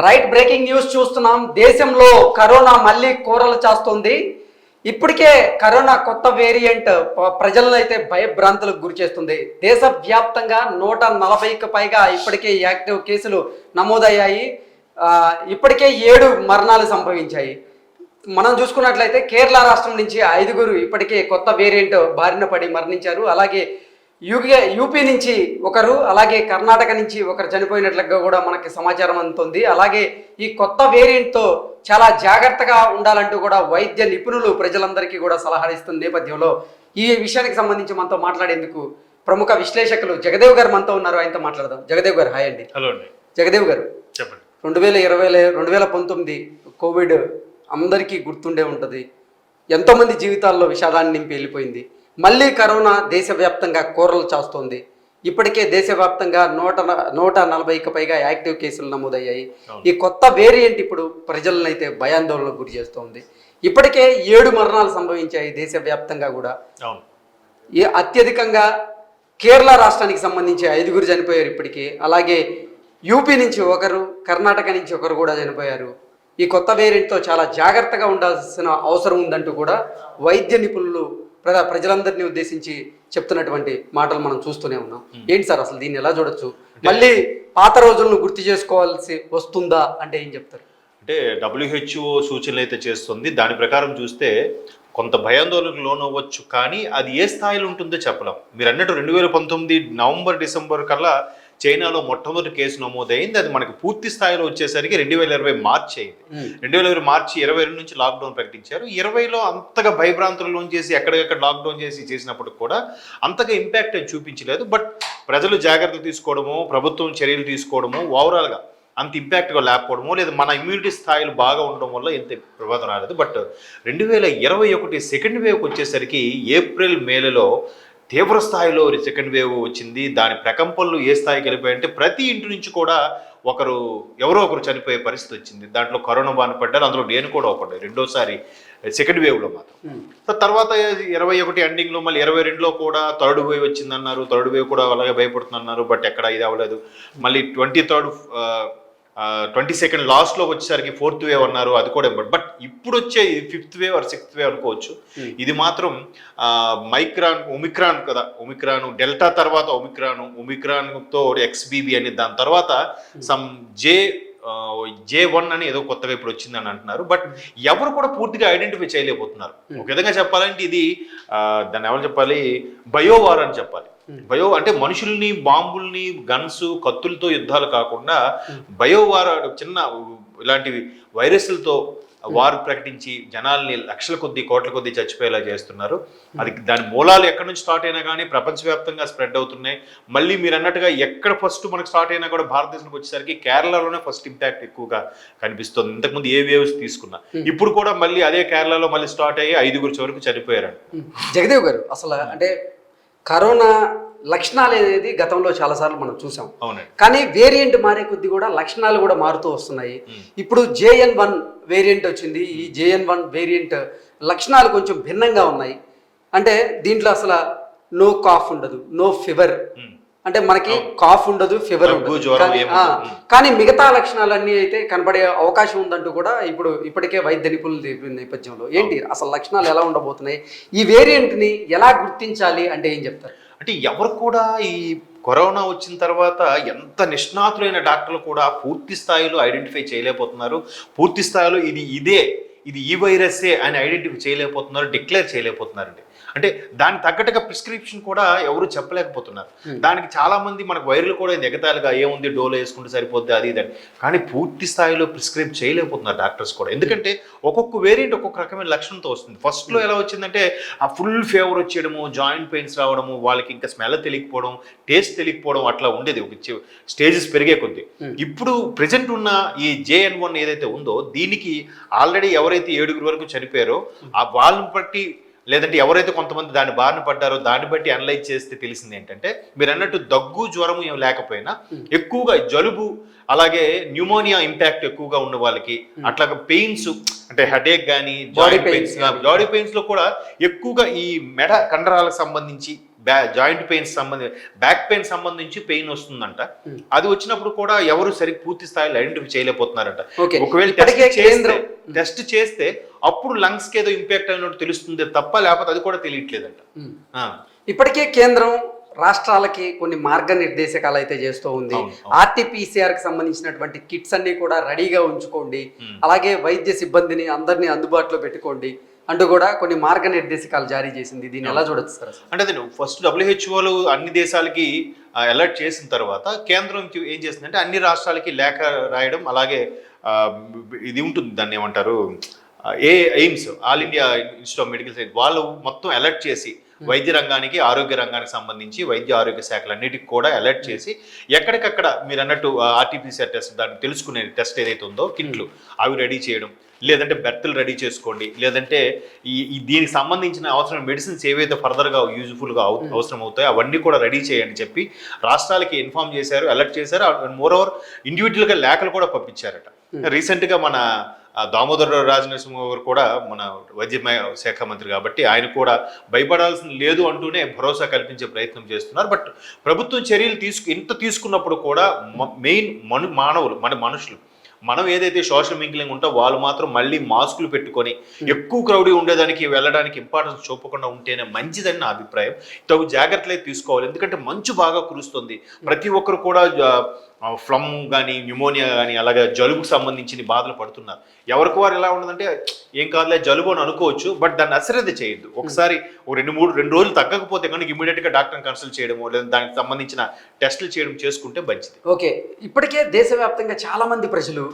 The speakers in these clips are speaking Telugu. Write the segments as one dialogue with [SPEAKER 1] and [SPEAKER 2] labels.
[SPEAKER 1] రైట్, బ్రేకింగ్ న్యూస్ చూస్తున్నాం. దేశంలో కరోనా మళ్ళీ కూరలు చేస్తోంది. ఇప్పటికే కరోనా కొత్త వేరియంట్ ప్రజలను అయితే భయభ్రాంతులకు గురి చేస్తుంది. దేశవ్యాప్తంగా 140కి పైగా ఇప్పటికే యాక్టివ్ కేసులు నమోదయ్యాయి. ఇప్పటికే 7 మరణాలు సంభవించాయి. మనం చూసుకున్నట్లయితే కేరళ రాష్ట్రం నుంచి 5గురు ఇప్పటికే కొత్త వేరియంట్ బారిన పడి మరణించారు. అలాగే యూపీ నుంచి ఒకరు, అలాగే కర్ణాటక నుంచి ఒకరు చనిపోయినట్లుగా కూడా మనకి సమాచారం అందుతుంది. అలాగే ఈ కొత్త వేరియంట్తో చాలా జాగ్రత్తగా ఉండాలంటూ కూడా వైద్య నిపుణులు ప్రజలందరికీ కూడా సలహా ఇస్తున్న నేపథ్యంలో ఈ విషయానికి సంబంధించి మనతో మాట్లాడేందుకు ప్రముఖ విశ్లేషకులు జగదేవ్ గారు మనతో ఉన్నారు. ఆయనతో మాట్లాడదాం. జగదేవ్ గారు, హాయ్ అండి.
[SPEAKER 2] హలో అండి.
[SPEAKER 1] జగదేవ్ గారు,
[SPEAKER 2] చెప్పండి.
[SPEAKER 1] 2019 కోవిడ్ అందరికీ గుర్తుండే ఉంటుంది. ఎంతోమంది జీవితాల్లో విషాదాన్ని నింపి వెళ్ళిపోయింది. మళ్ళీ కరోనా దేశవ్యాప్తంగా కూరలు చేస్తోంది. ఇప్పటికే దేశవ్యాప్తంగా 140కి పైగా యాక్టివ్ కేసులు నమోదయ్యాయి. ఈ కొత్త వేరియంట్ ఇప్పుడు ప్రజలను అయితే భయాందోళనకు గురి చేస్తోంది. ఇప్పటికే 7 మరణాలు సంభవించాయి దేశవ్యాప్తంగా కూడా. అత్యధికంగా కేరళ రాష్ట్రానికి సంబంధించి 5గురు చనిపోయారు ఇప్పటికే. అలాగే యూపీ నుంచి ఒకరు, కర్ణాటక నుంచి ఒకరు కూడా చనిపోయారు. ఈ కొత్త వేరియంట్తో చాలా జాగ్రత్తగా ఉండాల్సిన అవసరం ఉందంటూ కూడా వైద్య నిపుణులు ప్రజలందరినీ ఉద్దేశించి చెప్తున్నటువంటి మాటలు మనం చూస్తూనే ఉన్నాం. ఏంటి సార్ అసలు దీన్ని ఎలా చూడొచ్చు? మళ్ళీ పాత రోజులను గుర్తు చేసుకోవాల్సి వస్తుందా అంటే ఏం చెప్తారు?
[SPEAKER 2] అంటే WHO సూచనలు అయితే చేస్తుంది. దాని ప్రకారం చూస్తే కొంత భయాందోళనకు లోనవ్వచ్చు, కానీ అది ఏ స్థాయిలో ఉంటుందో చెప్పలేం. మీరు అన్నట్టు 2019 నవంబర్ డిసెంబర్ కల్లా చైనాలో మొట్టమొదటి కేసు నమోదైంది. అది మనకి పూర్తి స్థాయిలో వచ్చేసరికి 2020 మార్చి అయింది. 2020 మార్చి 22 నుంచి లాక్డౌన్ ప్రకటించారు. 20లో అంతగా భయభ్రాంతులను చేసి ఎక్కడికక్కడ లాక్డౌన్ చేసినప్పుడు కూడా అంతగా ఇంపాక్ట్ చూపించలేదు. బట్ ప్రజలు జాగ్రత్తలు తీసుకోవడము, ప్రభుత్వం చర్యలు తీసుకోవడము, ఓవరాల్గా అంత ఇంపాక్ట్గా లేకపోవడము, లేదా మన ఇమ్యూనిటీ స్థాయిలు బాగా ఉండడం వల్ల ఎంత ప్రభావం రాలేదు. బట్ 2021 సెకండ్ వేవ్కి వచ్చేసరికి ఏప్రిల్ మేలలో తీవ్ర స్థాయిలో సెకండ్ వేవ్ వచ్చింది. దాని ప్రకంపనలు ఏ స్థాయికి వెళ్ళిపోయాయంటే ప్రతి ఇంటి నుంచి కూడా ఎవరో ఒకరు చనిపోయే పరిస్థితి వచ్చింది. దాంట్లో కరోనా బారిన పడ్డారు. అందులో నేను కూడా ఒకటి రెండోసారి సెకండ్ వేవ్లో మాత్రం. తర్వాత 21 ఎండింగ్లో మళ్ళీ 22లో కూడా థర్డ్ వేవ్ వచ్చిందన్నారు. థర్డ్ వేవ్ కూడా అలాగే భయపడుతుందన్నారు. బట్ ఎక్కడ ఇది అవ్వలేదు. మళ్ళీ 22nd లాస్ట్లో వచ్చేసరికి 4th వేవ్ అన్నారు. అది కూడా బట్ ఇప్పుడు వచ్చే 5th wave are 6th wave అనుకోవచ్చు. ఇది మాత్రం ఒమిక్రాన్ కదా, ఒమిక్రాన్ డెల్టా తర్వాత ఒమిక్రాన్తో XBB అని, దాని తర్వాత సమ్ J1 అని ఏదో కొత్తగా ఇప్పుడు వచ్చిందని అంటున్నారు. బట్ ఎవరు కూడా పూర్తిగా ఐడెంటిఫై చేయలేకపోతున్నారు. ఒక విధంగా చెప్పాలంటే ఇది దాన్ని ఎవరు చెప్పాలి, బయోవార్ అని చెప్పాలి. బయో అంటే మనుషుల్ని, బాంబుల్ని, గన్స్, కత్తులతో యుద్ధాలు కాకుండా బయోవార్ చిన్న ఇలాంటివి వైరస్లతో వారు ప్రకటించి జనాల్ని లక్షల కొద్దీ, కోట్ల కొద్దీ చచ్చిపోయేలా చేస్తున్నారు. అది దాని మూలాలు ఎక్కడి నుంచి స్టార్ట్ అయినా కానీ ప్రపంచవ్యాప్తంగా స్ప్రెడ్ అవుతున్నాయి. మళ్ళీ మీరు అన్నట్టుగా ఎక్కడ ఫస్ట్ మనకు స్టార్ట్ అయినా కూడా భారతదేశానికి వచ్చేసరికి కేరళలోనే ఫస్ట్ ఇంపాక్ట్ ఎక్కువగా కనిపిస్తుంది. ఇంతకుముందు ఏ వేవ్స్ తీసుకున్నా ఇప్పుడు కూడా మళ్ళీ అదే కేరళలో మళ్ళీ స్టార్ట్ అయ్యి 5గురు వరకు చనిపోయారు.
[SPEAKER 1] జగదేవ్ గారు, అసలు అంటే కరోనా లక్షణాలు అనేది గతంలో చాలాసార్లు మనం చూసాం. కానీ వేరియంట్ మారే కొద్దీ కూడా లక్షణాలు కూడా మారుతూ వస్తున్నాయి. ఇప్పుడు JN1 వేరియంట్ వచ్చింది. ఈ JN1 వేరియంట్ లక్షణాలు కొంచెం భిన్నంగా ఉన్నాయి. అంటే దీంట్లో అసలు నో కాఫ్ ఉండదు, నో ఫీవర్. అంటే మనకి కాఫ్ ఉండదు, ఫీవర్ ఉండదు, కానీ మిగతా లక్షణాలన్నీ అయితే కనబడే అవకాశం ఉందంటూ కూడా ఇప్పటికే వైద్య నిపుణుల నేపథ్యంలో ఏంటి అసలు లక్షణాలు ఎలా ఉండబోతున్నాయి, ఈ వేరియంట్ని ఎలా గుర్తించాలి అంటే ఏం చెప్తారు?
[SPEAKER 2] అంటే ఎవరు కూడా ఈ కరోనా వచ్చిన తర్వాత ఎంత నిష్ణాతులైన డాక్టర్లు కూడా పూర్తి స్థాయిలో ఐడెంటిఫై చేయలేకపోతున్నారు. పూర్తి స్థాయిలో ఇది ఈ వైరస్సే అని ఐడెంటిఫై చేయలేకపోతున్నారు, డిక్లేర్ చేయలేకపోతున్నారండి. అంటే దానికి తగ్గట్టుగా ప్రిస్క్రిప్షన్ కూడా ఎవరు చెప్పలేకపోతున్నారు. దానికి చాలా మంది మనకు వైరల్ కూడా ఎగతాలుగా ఏముంది, డోలో వేసుకుంటే సరిపోద్ది అది ఇదని, కానీ పూర్తి స్థాయిలో ప్రిస్క్రైబ్ చేయలేకపోతున్నారు డాక్టర్స్ కూడా. ఎందుకంటే ఒక్కొక్క వేరియంట్ ఒక్కొక్క రకమైన లక్షణంతో వస్తుంది. ఫస్ట్లో ఎలా వచ్చిందంటే ఆ ఫుల్ ఫీవర్ వచ్చేయడము, జాయింట్ పెయిన్స్ రావడము, వాళ్ళకి ఇంకా స్మెల్ తెలియకపోవడం, టేస్ట్ తెలియకపోవడం అట్లా ఉండేది ఒక స్టేజెస్ పెరిగే కొద్దీ. ఇప్పుడు ప్రెజెంట్ ఉన్న ఈ JN1 ఏదైతే ఉందో దీనికి ఆల్రెడీ ఎవరైతే 7గురు వరకు చనిపోయారో వాళ్ళని బట్టి, లేదంటే ఎవరైతే కొంతమంది దాన్ని బారిన పడ్డారో దాన్ని బట్టి అనలైజ్ చేస్తే తెలిసింది ఏంటంటే, మీరు అన్నట్టు దగ్గు, జ్వరం ఏం లేకపోయినా ఎక్కువగా జలుబు, అలాగే న్యూమోనియా ఇంపాక్ట్ ఎక్కువగా ఉన్న వాళ్ళకి, అట్లాగే పెయిన్స్ అంటే హెడేక్ కానీ, బాడీ పెయిన్స్ లో కూడా ఎక్కువగా ఈ మెడ కండరాలకు సంబంధించి జాయింట్ పెయిన్స్ బ్యాక్ పెయిన్ సంబంధించి పెయిన్ వస్తుందంట. అది వచ్చినప్పుడు కూడా ఎవరు సరిగ్గా పూర్తి స్థాయిలో ఐడెంటిఫై చేయలేకపోతున్నారంట. ఒకవేళ టెస్ట్ చేస్తే అప్పుడు లంగ్స్ కి ఏదో ఇంపాక్ట్ అయినట్టు తెలుస్తుంది తప్ప, లేకపోతే అది కూడా తెలియట్లేదంట.
[SPEAKER 1] ఇప్పటికే కేంద్రం రాష్ట్రాలకి కొన్ని మార్గనిర్దేశకాలు అయితే చేస్తూ ఉంది. RT-PCR కి సంబంధించినటువంటి కిట్స్ అన్ని కూడా రెడీగా ఉంచుకోండి, అలాగే వైద్య సిబ్బందిని అందరినీ అందుబాటులో పెట్టుకోండి అంటూ కూడా కొన్ని మార్గనిర్దేశకాలు జారీ చేసింది. దీన్ని ఎలా చూడొచ్చు సార్?
[SPEAKER 2] అంటే అదే ఫస్ట్ WHOలు అన్ని దేశాలకి అలర్ట్ చేసిన తర్వాత కేంద్రం ఏం చేస్తుందంటే అన్ని రాష్ట్రాలకి లేఖ రాయడం, అలాగే ఇది ఉంటుంది, దాన్ని ఏమంటారు, AIIMS, all India institute of medical science, వాళ్ళు మొత్తం అలర్ట్ చేసి వైద్య రంగానికి, ఆరోగ్య రంగానికి సంబంధించి వైద్య ఆరోగ్య శాఖలన్నిటికి కూడా అలర్ట్ చేసి ఎక్కడికక్కడ మీరు అన్నట్టు RT-PCR టెస్ట్, దాన్ని తెలుసుకునే టెస్ట్ ఏదైతే ఉందో కిట్లు అవి రెడీ చేయడం, లేదంటే బెర్తులు రెడీ చేసుకోండి, లేదంటే దీనికి సంబంధించిన అవసరం మెడిసిన్స్ ఏవైతే ఫర్దర్గా యూజ్ఫుల్గా అవసరం అవుతాయో అవన్నీ కూడా రెడీ చేయండి చెప్పి రాష్ట్రాలకి ఇన్ఫార్మ్ చేశారు, అలర్ట్ చేశారు. మోర్ ఓవర్ ఇండివిజువల్గా లేఖలు కూడా పంపించారట. రీసెంట్గా మన దామోదర రాజనరసింహ గారు కూడా మన వైద్య శాఖ మంత్రి కాబట్టి ఆయన కూడా భయపడాల్సింది లేదు అంటూనే భరోసా కల్పించే ప్రయత్నం చేస్తున్నారు. బట్ ప్రభుత్వం చర్యలు తీసుకున్నప్పుడు కూడా మెయిన్ మానవులు, మన మనుషులు, మనం ఏదైతే సోషల్ మింగ్లింగ్ ఉంటో వాళ్ళు మాత్రం మళ్ళీ మాస్కులు పెట్టుకొని ఎక్కువ క్రౌడీ ఉండేదానికి వెళ్ళడానికి ఇంపార్టెన్స్ చూపకుండా ఉంటేనే మంచిదని నా అభిప్రాయం. తగు జాగ్రత్తలు అయితే తీసుకోవాలి. ఎందుకంటే మంచు బాగా కురుస్తుంది, ప్రతి ఒక్కరు కూడా ఫ్లమ్ కానీ న్యూమోనియా కానీ అలాగే జలుబుకు సంబంధించిన బాధలు పడుతున్నారు. ఎవరికి వారు ఎలా ఉండదంటే ఏం కాదులే జలుబు అని అనుకోవచ్చు, బట్ దాన్ని అశ్రద్ధ చేయొద్దు. ఒకసారి రెండు రోజులు తగ్గకపోతే కనుక ఇమీడియట్గా డాక్టర్ని కన్సల్ట్ చేయడమో లేదా దానికి సంబంధించిన టెస్టులు చేయడం చేసుకుంటే మంచిది.
[SPEAKER 1] ఓకే, ఇప్పటికే దేశవ్యాప్తంగా చాలా మంది ప్రజలు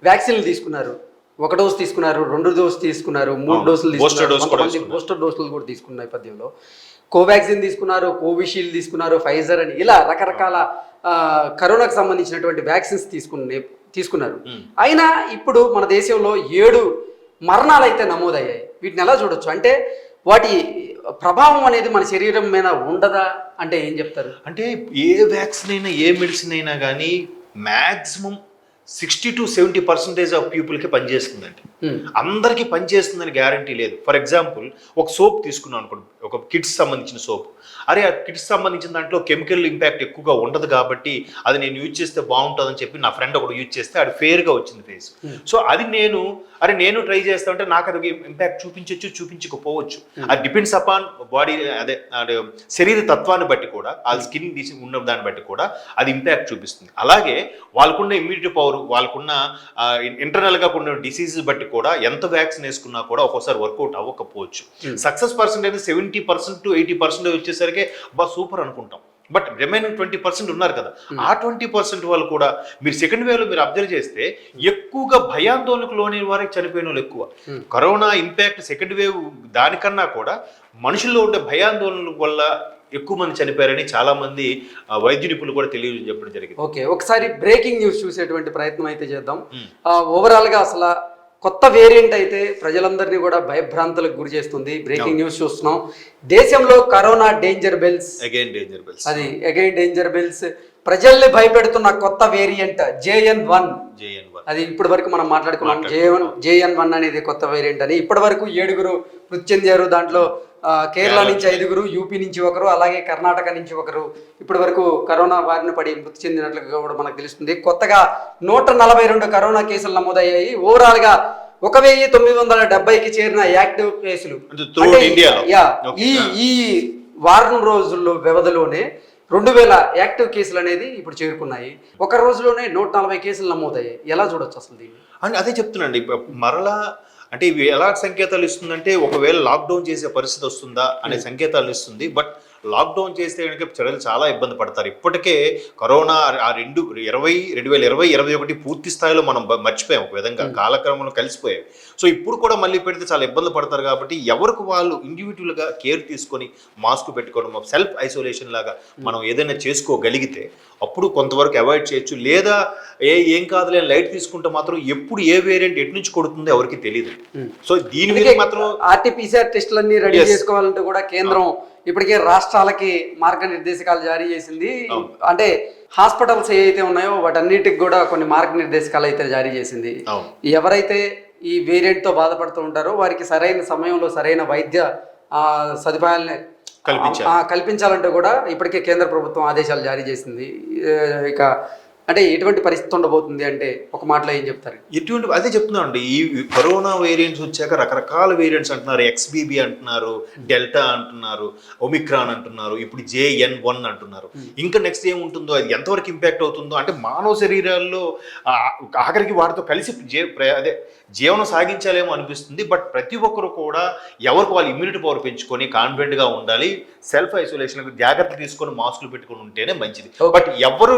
[SPEAKER 1] వ్యాక్సిన్లు తీసుకున్నారు. 1 డోస్ తీసుకున్నారు, 2 డోస్ తీసుకున్నారు, 3 డోసులు తీసుకున్నారు, బూస్టర్ డోసులు కూడా తీసుకున్న నేపథ్యంలో కోవాక్సిన్ తీసుకున్నారు, కోవిషీల్డ్ తీసుకున్నారు, ఫైజర్ అని ఇలా రకరకాల కరోనాకు సంబంధించినటువంటి వ్యాక్సిన్స్ తీసుకున్నారు. అయినా ఇప్పుడు మన దేశంలో 7 మరణాలు అయితే నమోదయ్యాయి. వీటిని ఎలా చూడొచ్చు? అంటే వాటి ప్రభావం అనేది మన శరీరం మీద ఉండదా అంటే ఏం చెప్తారు?
[SPEAKER 2] అంటే ఏ వ్యాక్సిన్ అయినా, ఏ మెడిసిన్ అయినా కానీ మ్యాక్సిమం 60 to 70% ఆఫ్ పీపుల్కి పనిచేస్తుందండి. అందరికీ పనిచేస్తుందని గ్యారంటీ లేదు. ఫర్ ఎగ్జాంపుల్ ఒక సోప్ తీసుకున్నాం అనుకోండి, ఒక కిడ్స్ సంబంధించిన సోప్. అరే ఆ కిడ్స్ సంబంధించిన దాంట్లో కెమికల్ ఇంపాక్ట్ ఎక్కువగా ఉండదు కాబట్టి అది నేను యూజ్ చేస్తే బాగుంటుందని చెప్పి నా ఫ్రెండ్ ఒకటి యూజ్ చేస్తే అది ఫేర్గా వచ్చింది ఫేస్. సో అది నేను ట్రై చేస్తా అంటే నాకు అది ఇంపాక్ట్ చూపించవచ్చు, చూపించకపోవచ్చు. అది డిపెండ్స్ అపాన్ బాడీ, అదే శరీర తత్వాన్ని బట్టి కూడా, ఆ స్కిన్ ఉన్న దాన్ని బట్టి కూడా అది ఇంపాక్ట్ చూపిస్తుంది. అలాగే వాళ్ళకున్న ఇమ్యూనిటీ పవర్, వాళ్ళకున్న ఇంటర్నల్గా ఉన్న డిసీజెస్ బట్టి కూడా ఎంత వ్యాక్సిన్ వేసుకున్నా కూడా ఒక్కోసారి వర్కౌట్ అవ్వకపోవచ్చు. సక్సెస్ పర్సెంటేజ్ 70% to 80% వచ్చేసరికి బా సూపర్ అనుకుంటాం. బట్ రిమైనింగ్ 20% ఉన్నారు కదా, ఆ 20% వాళ్ళు కూడా మీరు సెకండ్ వేవ్లో మీరు అబ్జర్వ్ చేస్తే ఎక్కువగా భయాందోళనకు లోని వారికి చనిపోయిన వాళ్ళు ఎక్కువ. కరోనా ఇంపాక్ట్ సెకండ్ వేవ్ దానికన్నా కూడా మనుషుల్లో ఉండే భయాందోళనల వల్ల ఎక్కువ మంది చనిపోయారని చాలా మంది వైద్య నిపుణులు కూడా తెలియజెప్పడం జరిగింది.
[SPEAKER 1] ఓకే, ఒకసారి బ్రేకింగ్ న్యూస్ చూసేటువంటి ప్రయత్నం అయితే చేద్దాం. ఓవరాల్ గా అసలు కొత్త వేరియంట్ అయితే ప్రజలందరినీ కూడా భయభ్రాంతులకు గురి చేస్తుంది. బ్రేకింగ్ న్యూస్ చూస్తున్నాం. దేశంలో కరోనా డేంజర్ బెల్స్, అది అగైన్ డేంజర్ బెల్స్. ప్రజల్ని భయపెడుతున్న కొత్త వేరియంట్ JN1. అది ఇప్పటి వరకు మనం మాట్లాడుకున్నాం. JN1 అనేది కొత్త వేరియంట్ అని. ఇప్పటి వరకు 7 మృతి చెందారు. దాంట్లో కేరళ నుంచి 5, యూపీ నుంచి 1, అలాగే కర్ణాటక నుంచి 1 ఇప్పటి వరకు కరోనా బారిన పడి మృతి చెందినట్లుగా కూడా మనకు తెలుస్తుంది. కొత్తగా 142 కరోనా కేసులు నమోదయ్యాయి. ఓవరాల్ గా 1970కి చేరిన యాక్టివ్ కేసులు ఈ వారం రోజుల్లో వ్యవధిలోనే 2000 యాక్టివ్ కేసులు అనేది ఇప్పుడు చేరుకున్నాయి. ఒక రోజులోనే 140 కేసులు నమోదయ్యాయి. ఎలా చూడొచ్చు అసలు దీన్ని?
[SPEAKER 2] అని అదే చెప్తున్నాండి. మరలా అంటే ఇవి ఎలా సంకేతాలు ఇస్తుందంటే ఒకవేళ లాక్డౌన్ చేసే పరిస్థితి వస్తుందా అనే సంకేతాలు ఇస్తుంది. బట్ లాక్డౌన్ చేస్తే కనుక ప్రజలు చాలా ఇబ్బంది పడతారు. ఇప్పటికే కరోనా 2020-21 పూర్తి స్థాయిలో మనం మర్చిపోయాం, ఒక విధంగా కాలక్రమంలో కలిసిపోయాయి. సో ఇప్పుడు కూడా మళ్ళీ పెడితే చాలా ఇబ్బంది పడతారు. కాబట్టి ఎవరికి వాళ్ళు ఇండివిజువల్గా కేర్ తీసుకొని మాస్క్ పెట్టుకోవడం, సెల్ఫ్ ఐసోలేషన్ లాగా మనం ఏదైనా చేసుకోగలిగితే అప్పుడు కొంతవరకు అవాయిడ్ చేయొచ్చు. లేదా ఏం కాదులే లైట్ తీసుకుంటే మాత్రం ఎప్పుడు ఏ వేరియంట్ ఎటు నుంచి కొడుతుందో ఎవరికి తెలియదు. సో దీని మీద మాత్రం
[SPEAKER 1] RT-PCR టెస్టులన్నీ రెడీ చేసుకోవాలంటే కూడా కేంద్రం ఇప్పటికే రాష్ట్రాలకి మార్గనిర్దేశకాలు జారీ చేసింది. అంటే హాస్పిటల్స్ ఏవైతే ఉన్నాయో వాటన్నిటికి కూడా కొన్ని మార్గనిర్దేశకాలు అయితే జారీ చేసింది. ఎవరైతే ఈ వేరియంట్తో బాధపడుతూ ఉంటారో వారికి సరైన సమయంలో సరైన వైద్య సదుపాయాలని
[SPEAKER 2] కల్పించాలి.
[SPEAKER 1] కల్పించాలంటే కూడా ఇప్పటికే కేంద్ర ప్రభుత్వం ఆదేశాలు జారీ చేసింది. ఇక అంటే ఎటువంటి పరిస్థితి ఉండబోతుంది అంటే ఒక మాటలో ఏం చెప్తారు?
[SPEAKER 2] ఎటువంటి అదే చెప్తున్నాను అండి, ఈ కరోనా వేరియంట్స్ వచ్చాక రకరకాల వేరియంట్స్ అంటున్నారు. XBB అంటున్నారు, డెల్టా అంటున్నారు, ఒమిక్రాన్ అంటున్నారు, ఇప్పుడు JN1 అంటున్నారు. ఇంకా నెక్స్ట్ ఏముంటుందో, అది ఎంతవరకు ఇంపాక్ట్ అవుతుందో, అంటే మానవ శరీరాల్లో ఆఖరికి వాటితో కలిసి అదే జీవనం సాగించాలేమో అనిపిస్తుంది. బట్ ప్రతి ఒక్కరు కూడా ఎవరికి వాళ్ళు ఇమ్యూనిటీ పవర్ పెంచుకొని కాన్ఫిడెంట్గా ఉండాలి. సెల్ఫ్ ఐసోలేషన్ జాగ్రత్త తీసుకొని మాస్కులు పెట్టుకుని ఉంటేనే మంచిది. బట్ ఎవరు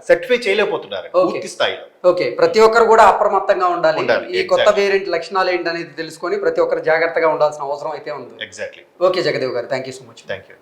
[SPEAKER 2] సర్టిఫై చేయలేకపోతున్నారు పూర్తి స్థాయిలో.
[SPEAKER 1] ఓకే, ప్రతి ఒక్కరు కూడా అప్రమత్తంగా ఉండాలి. ఈ కొత్త
[SPEAKER 2] Exactly.
[SPEAKER 1] వేరియంట్ లక్షణాలు ఏంటనేది తెలుసుకొని ప్రతి ఒక్కరు జాగ్రత్తగా ఉండాల్సిన అవసరం అయితే ఉంది.
[SPEAKER 2] ఎగ్జాక్ట్లీ.
[SPEAKER 1] ఓకే జగదేవ్ గారు, thank you so much.
[SPEAKER 2] Thank you.